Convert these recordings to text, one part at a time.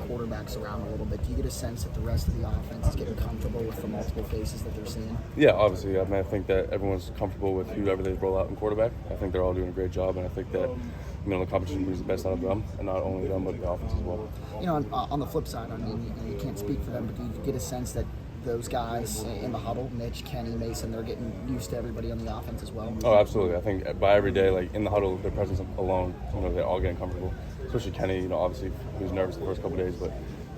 quarterbacks around a little bit. Do you get a sense that the rest of the offense is getting comfortable with the multiple faces that they're seeing? Yeah, obviously. I mean, I think that everyone's comfortable with whoever they roll out in quarterback. I think they're all doing a great job, and I think that the competition brings the best out of them, and not only them, but the offense as well. On the flip side, I mean, you can't speak for them, but do you get a sense that those guys in the huddle, Mitch, Kenny, Mason, they're getting used to everybody on the offense as well? Oh, absolutely. I think by every day, like in the huddle, their presence alone, they're all getting comfortable. Especially Kenny, obviously he was nervous the first couple of days, but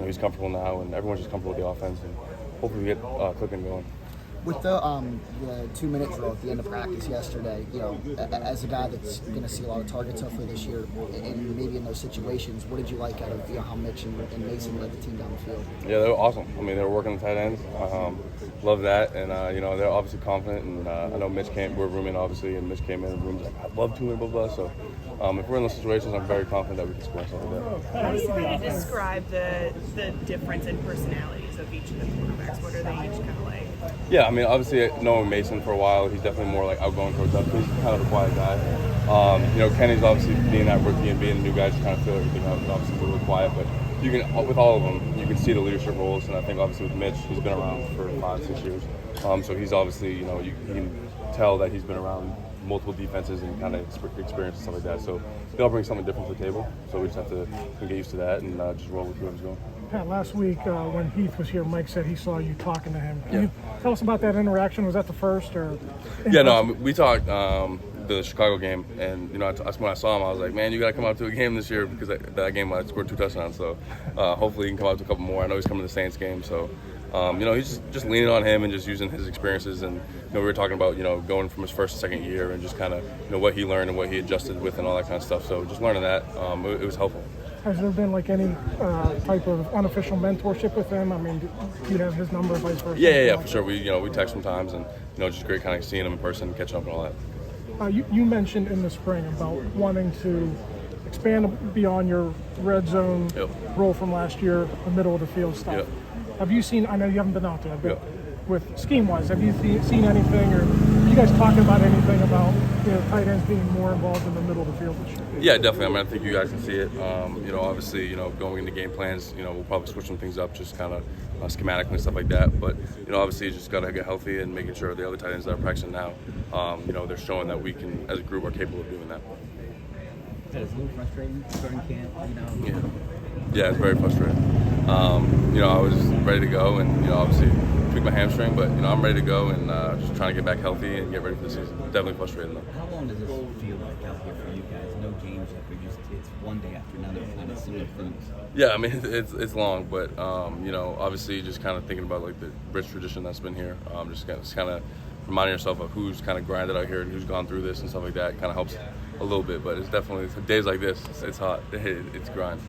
he's comfortable now, and everyone's just comfortable with the offense, and hopefully we get clicking going. With the 2-minute drill at the end of practice yesterday, as a guy that's going to see a lot of targets hopefully this year, and maybe in those situations, what did you like out of how Mitch and Mason led the team down the field? Yeah, they were awesome. I mean, they were working the tight ends. Love that, and they're obviously confident. And I know Mitch came. We're rooming obviously, and Mitch came in the room like, I love 2-minute, blah blah. So if we're in those situations, I'm very confident that we can score something like that. How do you kind of describe the difference in personalities of each of the quarterbacks? What are they each kind of like? Yeah, I mean, obviously knowing Mason for a while, he's definitely more like outgoing towards us. He's kind of a quiet guy. Kenny's obviously being that rookie and being a new guy, just kind of feel everything out. He's obviously really quiet, but you can, with all of them, you can see the leadership roles. And I think obviously with Mitch, he's been around for 5-6 years. So he's obviously, you can tell that he's been around multiple defenses and kind of experience and stuff like that. So they'll bring something different to the table. So we just have to get used to that and just roll with whoever's going. Pat, last week when Heath was here, Mike said he saw you talking to him. Can you tell us about that interaction? Was that the first or? Yeah, no, we talked the Chicago game, and when I saw him, I was like, man, you got to come out to a game this year because that game I scored 2 touchdowns. So hopefully he can come out to a couple more. I know he's coming to the Saints game, so he's just leaning on him and just using his experiences. And we were talking about going from his first to second year and just kind of what he learned and what he adjusted with and all that kind of stuff. So just learning that it was helpful. Has there been any type of unofficial mentorship with him? I mean, do you have his number, vice versa? Yeah, for sure. We text sometimes, and just great kind of seeing him in person, catching up, and all that. You mentioned in the spring about wanting to expand beyond your red zone role from last year, the middle of the field stuff. Yep. Have you seen? I know you haven't been out there, but with scheme-wise, have you seen anything, or are you guys talking about anything about tight ends being more involved in the middle of the field this year? Yeah, definitely. I mean, I think you guys can see it. Obviously, going into game plans, we'll probably switch some things up, just kind of schematically and stuff like that. But obviously, you just got to get healthy and making sure the other tight ends that are practicing now, they're showing that we can, as a group, are capable of doing that. It's a little frustrating starting camp, Yeah, it's very frustrating. I was ready to go, and obviously tweaked my hamstring, but I'm ready to go and just trying to get back healthy and get ready for the season. Definitely frustrating though. How long does this feel like out here for you guys? No games yet, it's one day after another, kind of similar things. Yeah, I mean it's long, but obviously just kind of thinking about the rich tradition that's been here. Just kind of reminding yourself of who's kind of grinded out here and who's gone through this and stuff like that. Kind of helps a little bit, but it's definitely days like this. It's hot. It's grind.